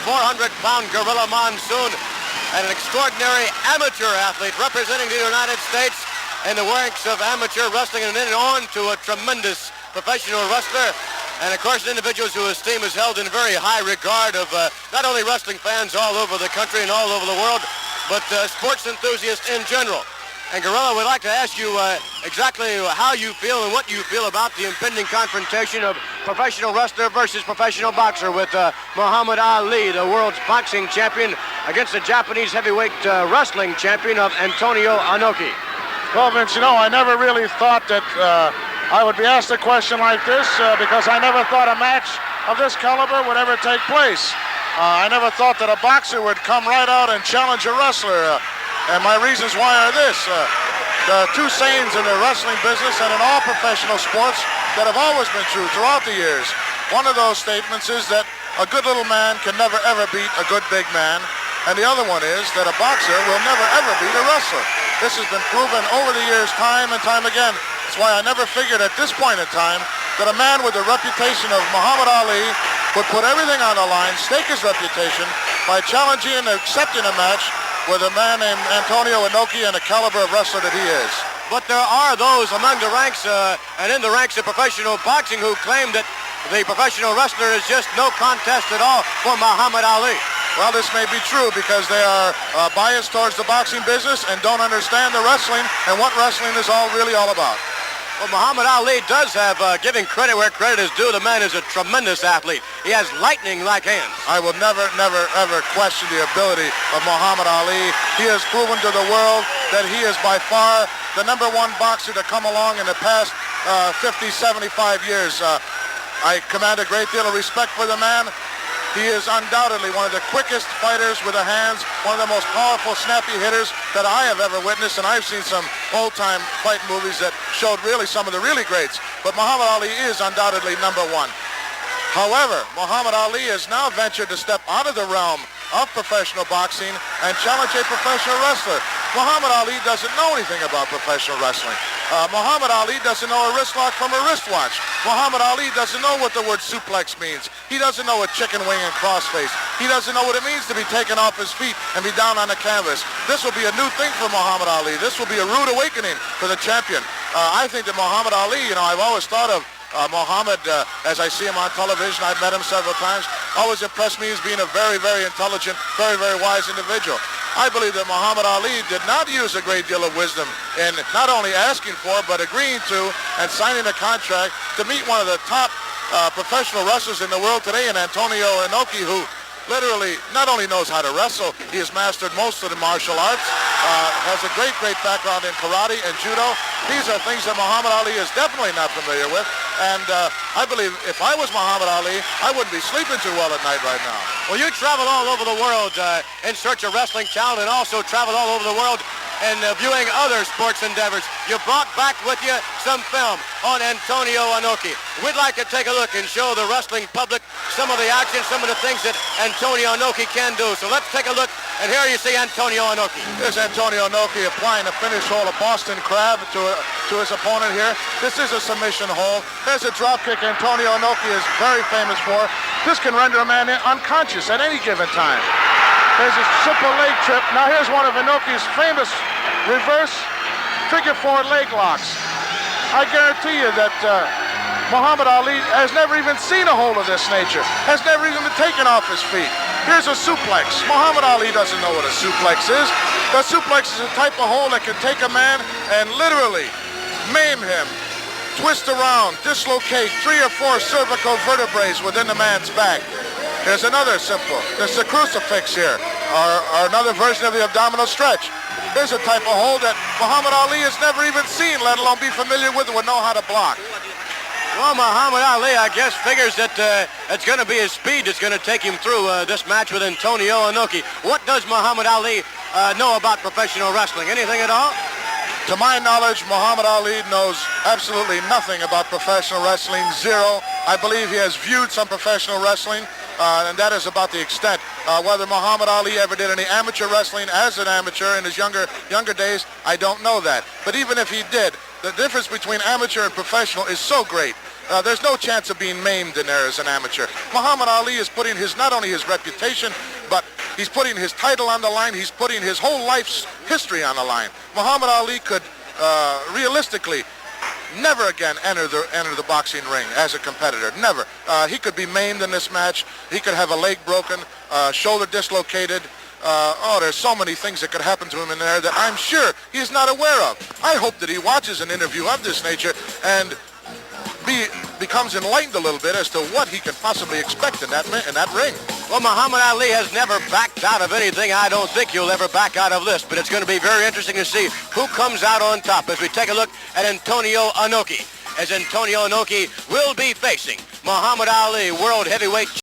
400-pound gorilla Monsoon, and an extraordinary amateur athlete representing the United States in the ranks of amateur wrestling, and then on to a tremendous professional wrestler. And of course, individuals whose esteem is held in very high regard of not only wrestling fans all over the country and all over the world, but sports enthusiasts in general. And Gorilla, we'd like to ask you exactly how you feel and what you feel about the impending confrontation of professional wrestler versus professional boxer with Muhammad Ali, the world's boxing champion, against the Japanese heavyweight wrestling champion of Antonio Inoki. Well, Vince, you know, I never really thought that I would be asked a question like this because I never thought a match of this caliber would ever take place. I never thought that a boxer would come right out and challenge a wrestler. And my reasons why are this. There are two sayings in the wrestling business and in all professional sports that have always been true throughout the years. One of those statements is that a good little man can never ever beat a good big man. And the other one is that a boxer will never ever beat a wrestler. This has been proven over the years time and time again. That's why I never figured at this point in time that a man with the reputation of Muhammad Ali would put everything on the line, stake his reputation by challenging and accepting a match with a man named Antonio Inoki and the caliber of wrestler that he is. But there are those among the ranks and in the ranks of professional boxing who claim that the professional wrestler is just no contest at all for Muhammad Ali. Well, this may be true because they are biased towards the boxing business and don't understand the wrestling and what wrestling is really all about. Well, Muhammad Ali does have, giving credit where credit is due, the man is a tremendous athlete. He has lightning-like hands. I will never, ever question the ability of Muhammad Ali. He has proven to the world that he is by far the #1 boxer to come along in the past 50, 75 years. I command a great deal of respect for the man. He is undoubtedly one of the quickest fighters with the hands, one of the most powerful, snappy hitters that I have ever witnessed, and I've seen some old-time fight movies that showed really some of the really greats. But Muhammad Ali is undoubtedly #1. However, Muhammad Ali has now ventured to step out of the realm of professional boxing and challenge a professional wrestler. Muhammad Ali doesn't know anything about professional wrestling. Muhammad Ali doesn't know a wrist lock from a wristwatch. Muhammad Ali doesn't know what the word suplex means. He doesn't know a chicken wing and crossface. He doesn't know what it means to be taken off his feet and be down on the canvas. This will be a new thing for Muhammad Ali. This will be a rude awakening for the champion. I think that Muhammad Ali, you know, I've always thought of Muhammad, as I see him on television, I've met him several times, always impressed me as being a very, very intelligent, very, very wise individual. I believe that Muhammad Ali did not use a great deal of wisdom in not only asking for, but agreeing to and signing a contract to meet one of the top professional wrestlers in the world today, in Antonio Inoki, who literally not only knows how to wrestle, he has mastered most of the martial arts, has a great, great background in karate and judo. These are things that Muhammad Ali is definitely not familiar with. And I believe if I was Muhammad Ali, I wouldn't be sleeping too well at night right now. Well, you travel all over the world in search of wrestling talent, and also travel all over the world and viewing other sports endeavors. You brought back with you some film on Antonio Inoki. We'd like to take a look and show the wrestling public some of the action, some of the things that Antonio Inoki can do. So let's take a look, and here you see Antonio Inoki. Here's Antonio Inoki applying a finish hold, a Boston Crab to his opponent here. This is a submission hold. There's a drop kick Antonio Inoki is very famous for. This can render a man unconscious at any given time. There's a simple leg trip. Now here's one of Inoki's famous reverse figure 4 leg locks. I guarantee you that Muhammad Ali has never even seen a hold of this nature, has never even been taken off his feet. Here's a suplex. Muhammad Ali doesn't know what a suplex is. The suplex is a type of hold that can take a man and literally maim him, twist around, dislocate 3 or 4 cervical vertebrae within the man's back. There's another simple. There's the crucifix here, or another version of the abdominal stretch. Here's a type of hold that Muhammad Ali has never even seen, let alone be familiar with and would know how to block. Well, Muhammad Ali, I guess, figures that it's going to be his speed that's going to take him through this match with Antonio Inoki. What does Muhammad Ali know about professional wrestling? Anything at all? To my knowledge, Muhammad Ali knows absolutely nothing about professional wrestling, zero. I believe he has viewed some professional wrestling, and that is about the extent. Whether Muhammad Ali ever did any amateur wrestling as an amateur in his younger days, I don't know that. But even if he did, The difference between amateur and professional is so great. There's no chance of being maimed in there as an amateur. Muhammad Ali is putting not only his reputation, but he's putting his title on the line. He's putting his whole life's history on the line. Muhammad Ali could realistically never again enter the boxing ring as a competitor. Never. He could be maimed in this match. He could have a leg broken, shoulder dislocated. There's so many things that could happen to him in there that I'm sure he's not aware of. I hope that he watches an interview of this nature and becomes enlightened a little bit as to what he can possibly expect in that ring. Well, Muhammad Ali has never backed out of anything. I don't think he'll ever back out of this, but it's going to be very interesting to see who comes out on top as we take a look at Antonio Inoki, as Antonio Inoki will be facing Muhammad Ali, world heavyweight